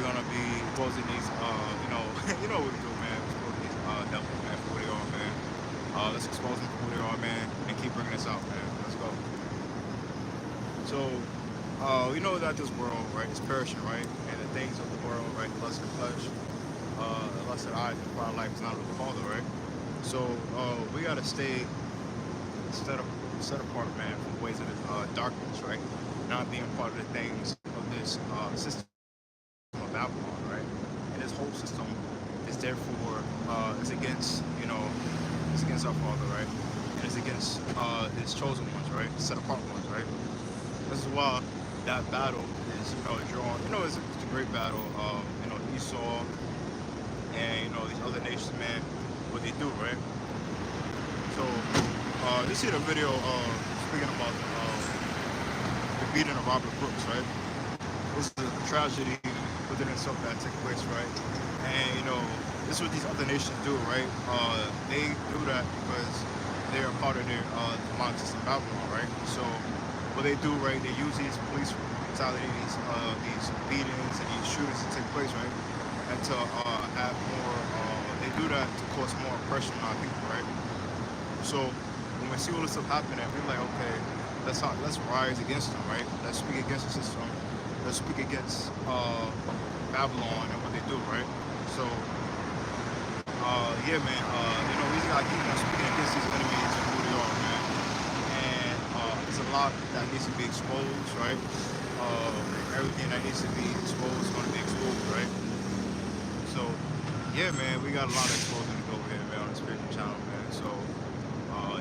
we're gonna be exposing these, you know what we do, man. We're exposing these devils, man, for who they are, man. Let's expose them for who they are, man, and keep bringing this out, man. Let's go. So, we know that this world, right, is perishing, right, and the things of the world, right, the lust of the flesh, the lust of the eyes, and the pride of life is not of the Father, right. So, we gotta stay set up, set apart, man, from the ways of the darkness, right, not being part of the things of this system of Babylon, right, and this whole system is therefore is against, it's against our Father, right, and it's against His chosen ones, right, set apart ones, right. This is why that battle is, drawn. It's a great battle. Esau and these other nations, man, what they do, right? So, you see the video speaking about the beating of Robert Brooks, right? This is a tragedy within itself that took place, right? And this is what these other nations do, right? They do that because they are part of their demonic system, Babylon, right? So what they do, right? They use these police brutalities, these beatings, and these shootings to take place, right? And to have more, they do that to cause more oppression on our people, right? So when we see all this stuff happening, we're like, okay, let's rise against them, right? Let's speak against the system. Let's speak against Babylon and what they do, right? So, yeah, man. We just gotta keep on speaking against these enemies and who they are, man. And there's a lot that needs to be exposed, right? Everything that needs to be exposed is gonna be exposed, right? So, yeah, man, we got a lot of exposing to go here, man, on the spiritual channel, man. So,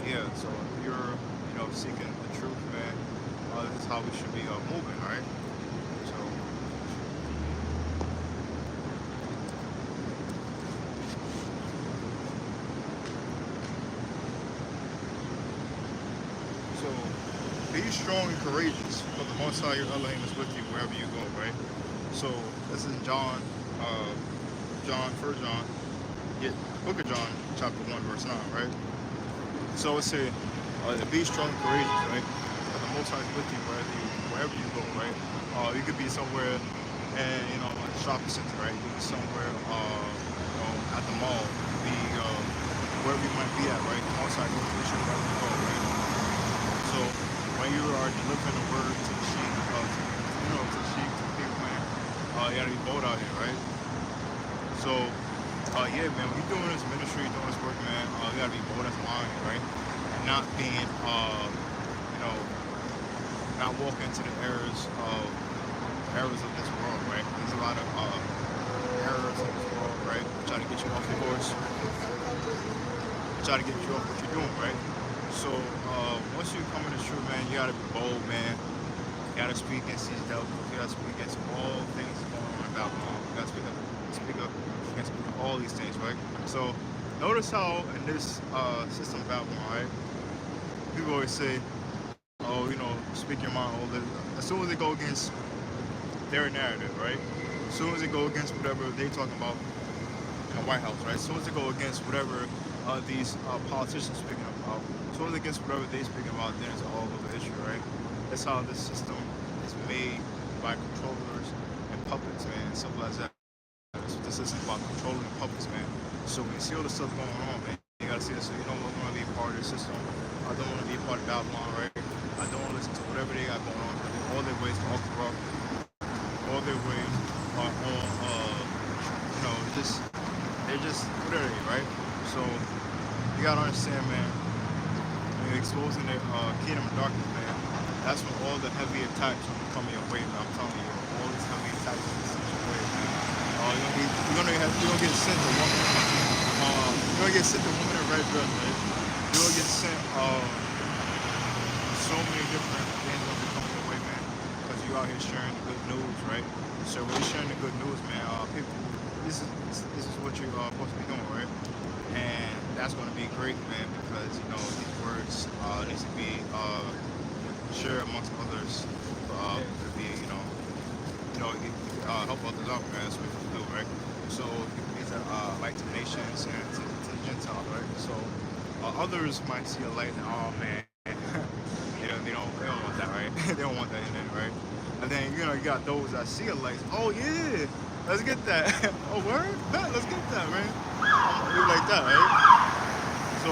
yeah. So if you're, seeking the truth, man, this is how we should be moving, right? So. So, be strong and courageous, for the Most High your Elohim is with you wherever you go, right? So, this is First John, Book of John, chapter 1, verse 9, right? So it said, be strong and courageous, right? For the Most High is with you wherever you go, right? You could be somewhere, and like a shopping center, right? You could be somewhere, at the mall. You could be wherever you might be at, right? The Most High goes with you wherever you go, right? So when you are delivering the word to the sheep, to the sheep, to the people, man, you gotta be bold out here, right? So, yeah, man, when you're doing this ministry, doing this work, man, you gotta be bold as a lion, right? And not being, not walking into the errors of this world, right? There's a lot of errors in this world, right? Try to get you off your horse, try to get you off what you're doing, right? So, once you come in the truth, man, you gotta be bold, man. You gotta speak against these devils. You gotta speak against all things going on in Babylon. You gotta speak up against all these things, right? So, notice how in this system of Babylon, right? People always say, oh, speak your mind. As soon as they go against their narrative, right? As soon as they go against whatever they're talking about in the White House, right? As soon as they go against whatever these politicians speaking about, as soon as they against whatever they're speaking about, then it's all over issue, right? That's how this system is made by controllers and puppets, man, and stuff like that. That's what this is about, controlling the puppets, man. So when you see all this stuff going on, man, you gotta see this. So you don't want to be a part of this system. I don't want to be a part of Babylon, right? I don't want to listen to whatever they got going on. All their ways are all corrupt. All their ways are all, they're just whatever, right? So you gotta understand, man. When you're exposing the kingdom of darkness, man, that's when all the heavy attacks will be coming your way, man. I'm telling you, all these heavy attacks will be coming your way, man. You're gonna get sent a woman. You're gonna get sent a woman in red dress, right? You're gonna get sent so many different things gonna be coming your way, man. Because you out here sharing the good news, right? So when you're sharing the good news, man, people, this is what you're supposed to be doing, right? And that's gonna be great, man, because these words needs to be shared amongst others to be, help others out, man. That's what we do, right? So these are light to the nations and to the Gentiles, right? So others might see a light and oh man, they don't want that, right? They don't want that in it, right? And then, you know, you got those that see it like, oh yeah, let's get that. Oh, word? Bet, let's get that, man. You like that, right? So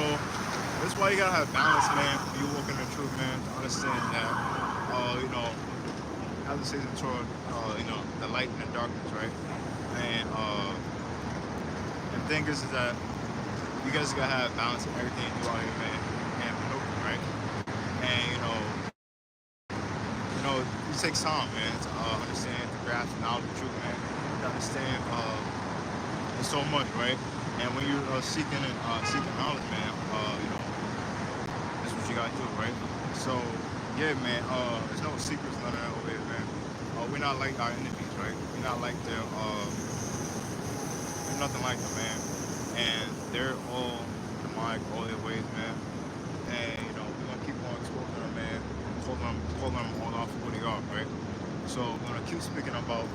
that's why you gotta have balance, man. When you walk in the truth, man, to understand that, you know, as it says in Torah, you know, the light and the darkness, right? And the thing is that you guys gotta have balance in everything you do out here, man. And right? And it takes time, man, to understand, to grasp the knowledge of the truth, man. To understand there's so much, right? And when you're seeking knowledge, man, that's what you gotta do, right? So, yeah, man, there's no secrets, none of that over here, man. We're not like our enemies, right? We're not like their, we're nothing like them, man. And they're all demonic, all their ways, man. And, we're gonna keep on exposing them, man. Calling them all off for who they are, right? So, we're gonna keep speaking about,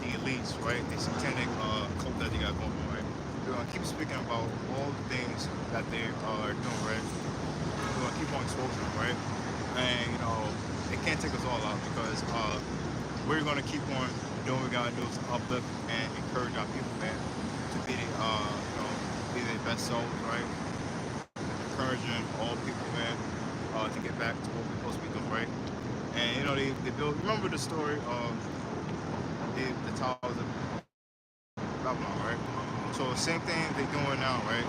the elites, right? The satanic cult that they got going on, right? We're gonna keep speaking about all the things that they are doing, right? We're gonna keep on exposing them, right? And they can't take us all out because we're gonna keep on doing what we gotta do to uplift and encourage our people, man, to be the be their best selves, right? Encouraging all people, man, to get back to what we're supposed to be doing, right? And they built. Remember the story of the towers of Babylon, right? So same thing they're doing now, right?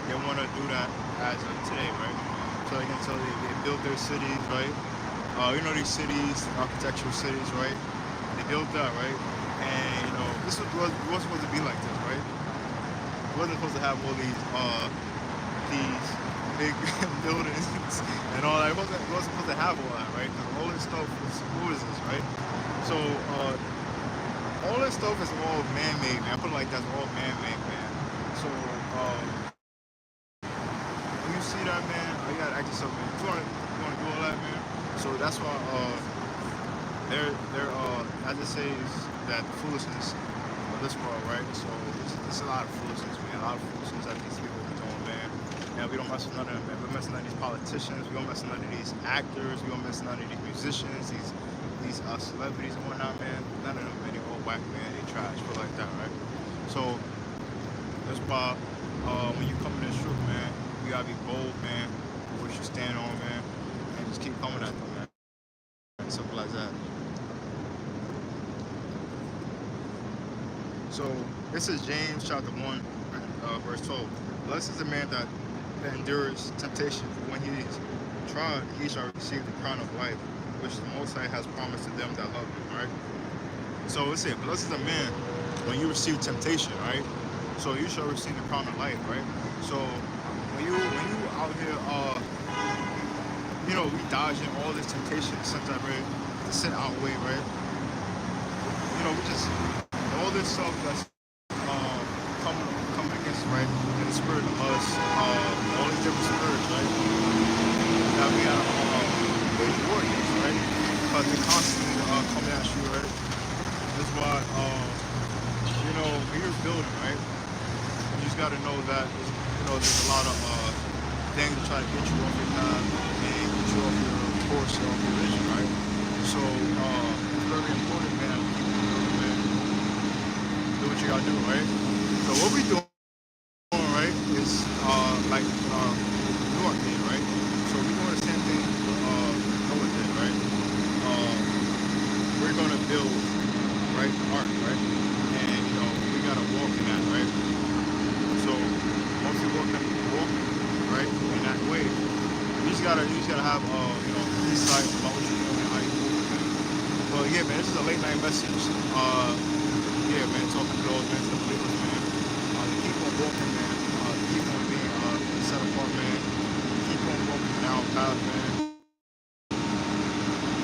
They want to do that as of today, right? So they built their cities, right? These cities, architectural cities, right? They built that, right? And this was supposed to be like this, right? It wasn't supposed to have all these big buildings and all that. It wasn't supposed to have all that, right? Because all this stuff was foolishness, right? So all this stuff is all man-made, man. I put it like that's all man-made, man. So when you see that, man, you gotta ask yourself, man, you wanna do all that, man? So that's why they're as it says that the foolishness of this world, right? So it's a lot of foolishness, man. A lot of foolishness that these people are doing, man. And we don't mess with none of them, man. We're messing none of these politicians. We don't mess with none of these actors. We don't mess with none of these musicians, these celebrities and whatnot, man. None of them, man. They all whack, man. They trash, put like that, right? So that's why when you come in this truth, man, you gotta be bold, man. What you stand on, man, and just keep coming at them, man. Something like that. So this is James chapter 1, verse 12. Blessed is the man that endures temptation, for when he is tried, he shall receive the crown of life, which the Most High has promised to them that love him, right? So it says, blessed is the man when you receive temptation, right? So you shall receive the crown of life, right? So when you out here, we dodging all this temptation, sometimes, right, to sit our way, right? We just all this stuff that's coming against, right? In the spirit of us, all these different spirits, right? That we have wage war against, right? Because they constantly coming at you, right? That's why, when you're building, right? You just got to know that, there's a lot of things to try to get you off your path and get you off your course, off your vision, right? So it's very important, man. Keep moving, man. Do what you gotta do, right? So what we doing, right, is like New York did, right? So we doing the same thing Noah did, right? We're gonna build, right, ark, right? And we gotta walk in that, right? So once you walk, right, in that way, you just gotta have insight about what you're doing and how you move, man. But yeah, man, this is a late night message. Yeah, man, talking to those, man, to the believers, man. Keep on walking, man. Keep on being set apart, man. Keep on walking down path, man.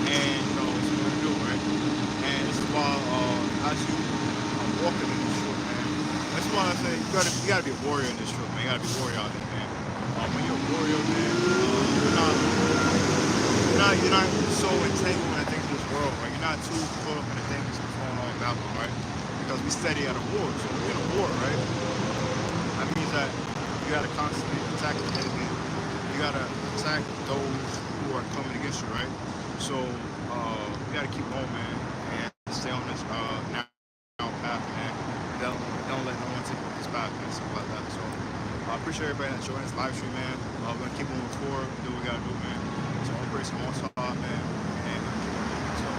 And it's what we do, right? And this is why as you are walking in this truth, man. That's why I say you gotta be a warrior in this truth, man. You gotta be a warrior out there, man. When you're a warrior, man, you're not so entangled in the things of this world, right? You're not too caught up in the things that's going on in Babylon, right? Because we study at a war, so we're in a war, right? That means that you gotta constantly attack the enemy. You gotta attack those who are coming against you, right? So you got to keep going, man, and stay on this now path, man. Don't let no one take off this path, man, stuff like that. So I appreciate everybody that joined this live stream, man. We're gonna keep moving forward, do what we gotta do, man. So I'm praise the most high, man, and so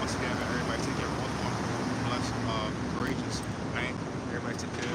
once again, man, everybody take care of one, blessed, courageous, man. Everybody take care.